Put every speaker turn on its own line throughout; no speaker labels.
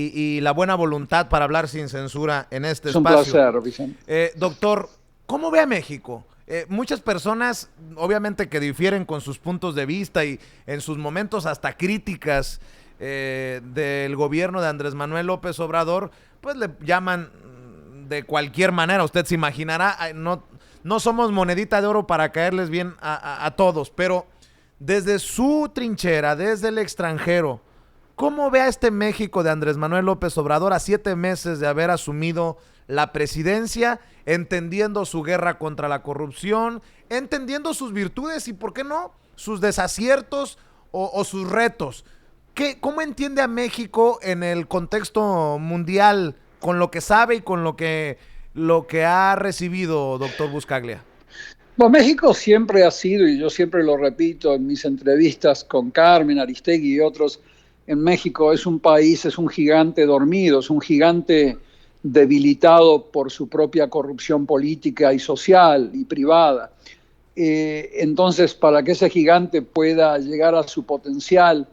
y la buena voluntad para hablar sin censura en este
Es un
espacio.
placer, Vicente.
Doctor, ¿cómo ve a México? Muchas personas, obviamente, que difieren con sus puntos de vista y en sus momentos hasta críticas del gobierno de Andrés Manuel López Obrador, pues le llaman de cualquier manera. Usted se imaginará, no somos monedita de oro para caerles bien a todos, pero desde su trinchera, desde el extranjero, ¿cómo ve a este México de Andrés Manuel López Obrador a 7 meses de haber asumido la presidencia, entendiendo su guerra contra la corrupción, entendiendo sus virtudes y, por qué no, sus desaciertos o sus retos? ¿Cómo entiende a México en el contexto mundial, con lo que sabe y con lo que ha recibido, doctor Buscaglia?
Bueno, México siempre ha sido, y yo siempre lo repito en mis entrevistas con Carmen Aristegui y otros, en México es un país, es un gigante dormido, es un gigante debilitado por su propia corrupción política y social y privada. Entonces, para que ese gigante pueda llegar a su potencial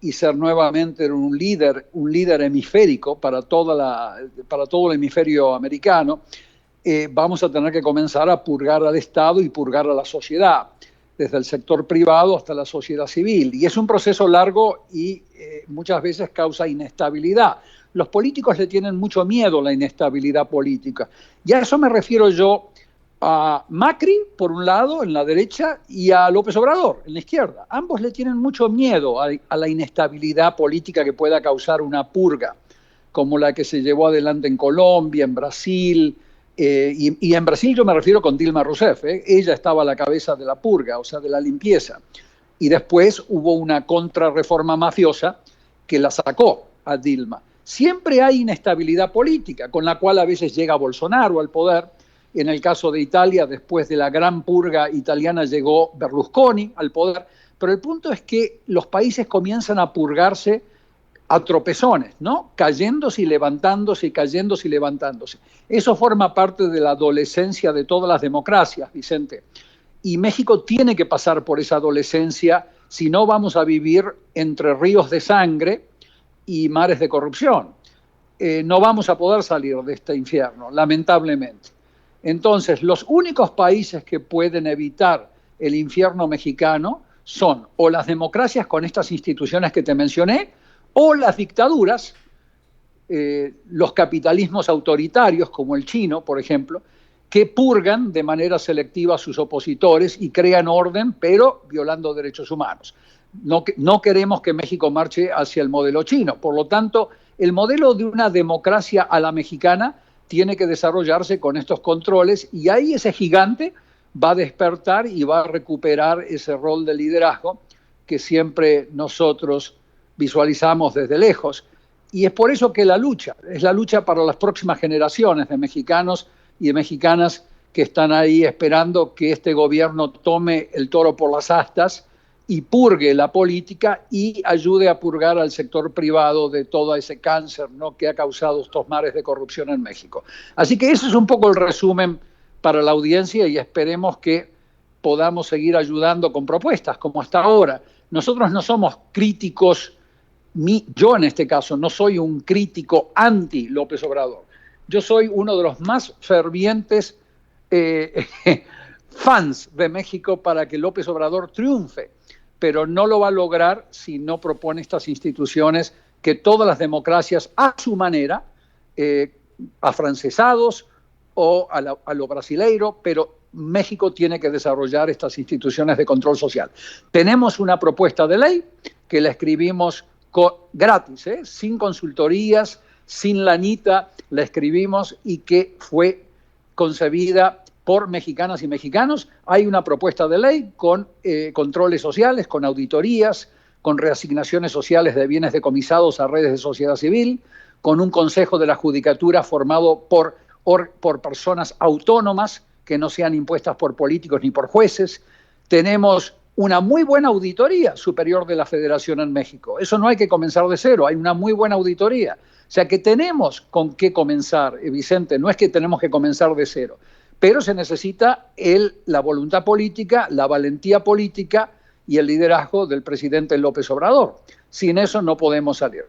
y ser nuevamente un líder hemisférico para todo el hemisferio americano, vamos a tener que comenzar a purgar al Estado y purgar a la sociedad, desde el sector privado hasta la sociedad civil. Y es un proceso largo y muchas veces causa inestabilidad. Los políticos le tienen mucho miedo a la inestabilidad política. Y a eso me refiero yo a Macri, por un lado, en la derecha, y a López Obrador, en la izquierda. Ambos le tienen mucho miedo a la inestabilidad política que pueda causar una purga, como la que se llevó adelante en Colombia, en Brasil, y en Brasil yo me refiero con Dilma Rousseff. Ella estaba a la cabeza de la purga, o sea, de la limpieza. Y después hubo una contrarreforma mafiosa que la sacó a Dilma. Siempre hay inestabilidad política, con la cual a veces llega Bolsonaro al poder. En el caso de Italia, después de la gran purga italiana, llegó Berlusconi al poder. Pero el punto es que los países comienzan a purgarse a tropezones, ¿no? Cayéndose y levantándose y cayéndose y levantándose. Eso forma parte de la adolescencia de todas las democracias, Vicente. Y México tiene que pasar por esa adolescencia, si no vamos a vivir entre ríos de sangre y mares de corrupción. No vamos a poder salir de este infierno, lamentablemente. Entonces, los únicos países que pueden evitar el infierno mexicano son o las democracias con estas instituciones que te mencioné, o las dictaduras, los capitalismos autoritarios, como el chino, por ejemplo, que purgan de manera selectiva a sus opositores y crean orden, pero violando derechos humanos. No queremos que México marche hacia el modelo chino. Por lo tanto, el modelo de una democracia a la mexicana tiene que desarrollarse con estos controles, y ahí ese gigante va a despertar y va a recuperar ese rol de liderazgo que siempre nosotros visualizamos desde lejos. Y es por eso que es la lucha para las próximas generaciones de mexicanos y de mexicanas que están ahí esperando que este gobierno tome el toro por las astas y purgue la política y ayude a purgar al sector privado de todo ese cáncer, ¿no?, que ha causado estos mares de corrupción en México. Así que ese es un poco el resumen para la audiencia, y esperemos que podamos seguir ayudando con propuestas como hasta ahora. Nosotros no somos críticos. Yo en este caso no soy un crítico anti López Obrador. Yo soy uno de los más fervientes fans de México para que López Obrador triunfe, pero no lo va a lograr si no propone estas instituciones que todas las democracias a su manera, afrancesados o a lo brasileiro, pero México tiene que desarrollar estas instituciones de control social. Tenemos una propuesta de ley que la escribimos gratis, sin consultorías, sin lanita, la escribimos, y que fue concebida por mexicanas y mexicanos. Hay una propuesta de ley con controles sociales, con auditorías, con reasignaciones sociales de bienes decomisados a redes de sociedad civil, con un consejo de la judicatura formado por personas autónomas que no sean impuestas por políticos ni por jueces. Tenemos una muy buena auditoría superior de la Federación en México. Eso no hay que comenzar de cero, hay una muy buena auditoría. O sea que tenemos con qué comenzar, Vicente, no es que tenemos que comenzar de cero, pero se necesita la voluntad política, la valentía política y el liderazgo del presidente López Obrador. Sin eso no podemos salir.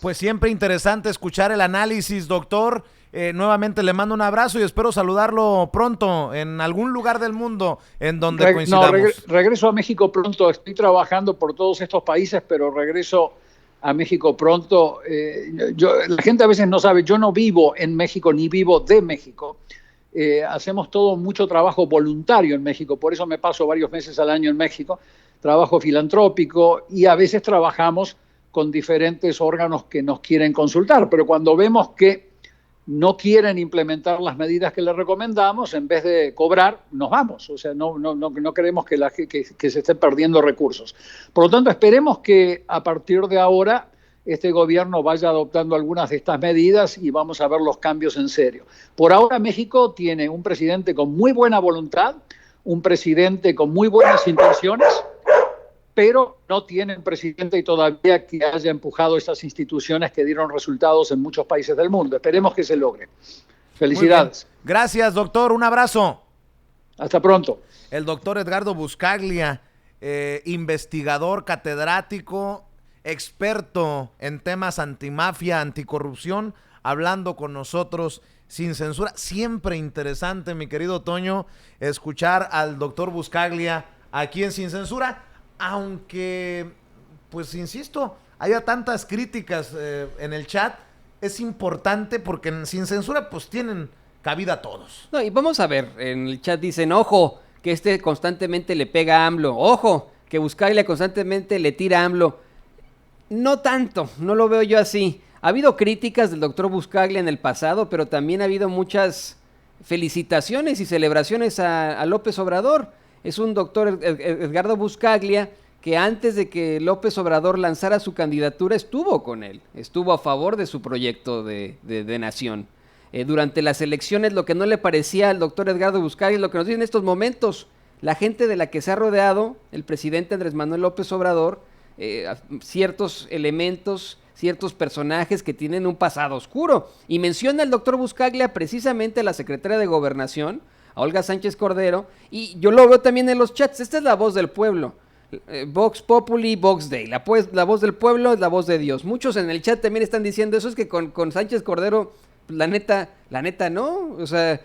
Pues siempre interesante escuchar el análisis, doctor. Nuevamente le mando un abrazo y espero saludarlo pronto en algún lugar del mundo en donde coincidamos.
Regreso a México pronto. Estoy trabajando por todos estos países, pero regreso a México pronto. La gente a veces no sabe, yo no vivo en México ni vivo de México. Hacemos mucho trabajo voluntario en México, por eso me paso varios meses al año en México, trabajo filantrópico, y a veces trabajamos con diferentes órganos que nos quieren consultar, pero cuando vemos que no quieren implementar las medidas que les recomendamos, en vez de cobrar, nos vamos. O sea, no queremos que se estén perdiendo recursos. Por lo tanto, esperemos que a partir de ahora este gobierno vaya adoptando algunas de estas medidas y vamos a ver los cambios en serio. Por ahora México tiene un presidente con muy buena voluntad, un presidente con muy buenas intenciones, pero no tiene un presidente todavía que haya empujado estas instituciones que dieron resultados en muchos países del mundo. Esperemos que se logre. Felicidades.
Gracias, doctor. Un abrazo.
Hasta pronto.
El doctor Edgardo Buscaglia, investigador, catedrático, experto en temas antimafia, anticorrupción, hablando con nosotros sin censura. Siempre interesante, mi querido Toño, escuchar al doctor Buscaglia aquí en Sin Censura, aunque, pues insisto, haya tantas críticas en el chat, es importante porque en Sin Censura pues tienen cabida todos.
No, y vamos a ver, en el chat dicen, ojo, que constantemente le pega a AMLO, ojo, que Buscaglia constantemente le tira a AMLO. No tanto, no lo veo yo así. Ha habido críticas del doctor Buscaglia en el pasado, pero también ha habido muchas felicitaciones y celebraciones a López Obrador. Es un doctor Edgardo Buscaglia que antes de que López Obrador lanzara su candidatura estuvo con él, estuvo a favor de su proyecto de nación. Durante las elecciones lo que no le parecía al doctor Edgardo Buscaglia es lo que nos dice en estos momentos. La gente de la que se ha rodeado el presidente Andrés Manuel López Obrador, ciertos elementos, ciertos personajes que tienen un pasado oscuro. Y menciona el doctor Buscaglia precisamente a la secretaria de Gobernación, a Olga Sánchez Cordero, y yo lo veo también en los chats. Esta es la voz del pueblo. Vox Populi, Vox Dei. La voz del pueblo es la voz de Dios. Muchos en el chat también están diciendo eso, es que con Sánchez Cordero, la neta no. O sea,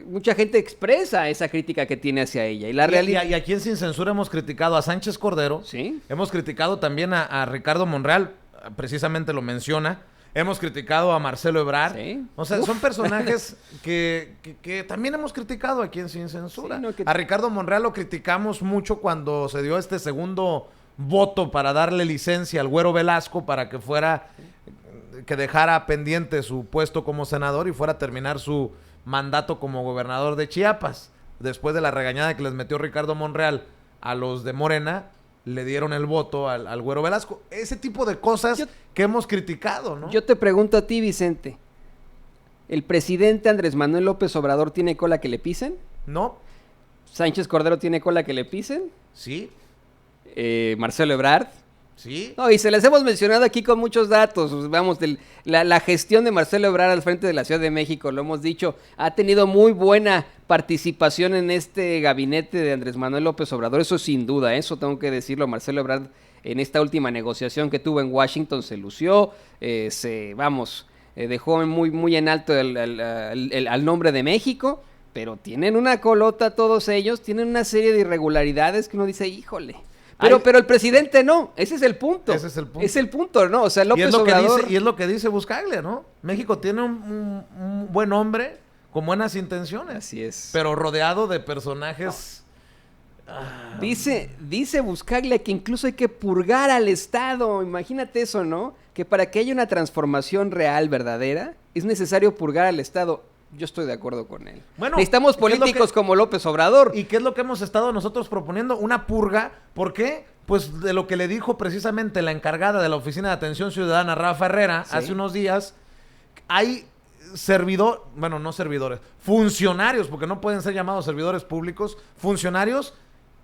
mucha gente expresa esa crítica que tiene hacia ella. Y la realidad.
Y aquí en Sin Censura hemos criticado a Sánchez Cordero.
Sí.
Hemos criticado también a Ricardo Monreal, precisamente lo menciona. Hemos criticado a Marcelo Ebrard.
Sí.
O sea, son personajes que también hemos criticado aquí en Sin Censura.
Sí,
A Ricardo Monreal lo criticamos mucho cuando se dio este segundo voto para darle licencia al Güero Velasco para que que dejara pendiente su puesto como senador y fuera a terminar su mandato como gobernador de Chiapas. Después de la regañada que les metió Ricardo Monreal a los de Morena, le dieron el voto al Güero Velasco. Ese tipo de cosas que hemos criticado, ¿no?
Yo te pregunto a ti, Vicente, ¿el presidente Andrés Manuel López Obrador tiene cola que le pisen?
No.
¿Sánchez Cordero tiene cola que le pisen?
Sí.
¿Marcelo Ebrard?
Sí.
No, y se les hemos mencionado aquí con muchos datos. Vamos, la gestión de Marcelo Ebrard al frente de la Ciudad de México, lo hemos dicho, ha tenido muy buena participación en este gabinete de Andrés Manuel López Obrador, eso sin duda, eso tengo que decirlo. Marcelo Ebrard en esta última negociación que tuvo en Washington se lució, dejó muy en alto al nombre de México, pero tienen una colota todos ellos, tienen una serie de irregularidades que uno dice, híjole. Pero el presidente no, ese es el punto.
Ese es el punto.
Es el punto, ¿no? O sea, López
Obrador... Y es lo que dice Buscaglia, ¿no? México tiene un buen hombre con buenas intenciones.
Así es.
Pero rodeado de personajes...
Dice Buscaglia que incluso hay que purgar al Estado. Imagínate eso, ¿no? Que para que haya una transformación real, verdadera, es necesario purgar al Estado. Yo estoy de acuerdo con él.
Bueno,
necesitamos políticos como López Obrador.
¿Y qué es lo que hemos estado nosotros proponiendo? Una purga. ¿Por qué? Pues de lo que le dijo precisamente la encargada de la Oficina de Atención Ciudadana, Rafa Herrera, hace unos días. Hay funcionarios, porque no pueden ser llamados servidores públicos, funcionarios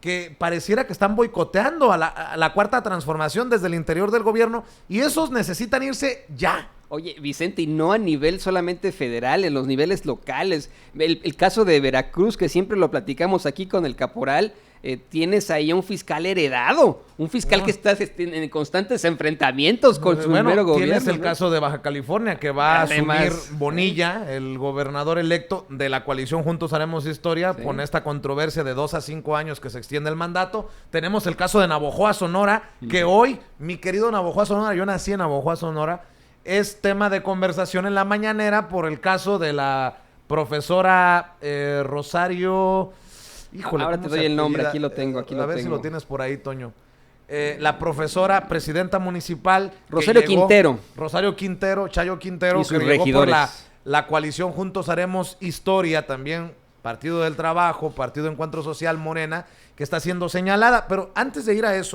que pareciera que están boicoteando a la cuarta transformación desde el interior del gobierno, y esos necesitan irse ya.
Oye, Vicente, y no a nivel solamente federal, en los niveles locales. El caso de Veracruz, que siempre lo platicamos aquí con el caporal, tienes ahí a un fiscal heredado, un fiscal que está en constantes enfrentamientos con su mero gobierno.
Tienes el caso de Baja California, que va
Además,
a asumir Bonilla, el gobernador electo de la coalición Juntos Haremos Historia, con esta controversia de 2 a 5 años que se extiende el mandato. Tenemos el caso de Navojoa, Sonora, que hoy, mi querido Navojoa, Sonora, yo nací en Navojoa, Sonora, es tema de conversación en la mañanera por el caso de la profesora Rosario... Híjole,
ahora te doy el nombre, aquí lo tengo,
A ver si lo tienes por ahí, Toño. La profesora, presidenta municipal...
Rosario Quintero.
Rosario Quintero, Chayo Quintero,
y sus
que llegó por
regidores.
la coalición Juntos Haremos Historia, también Partido del Trabajo, Partido Encuentro Social, Morena, que está siendo señalada. Pero antes de ir a eso...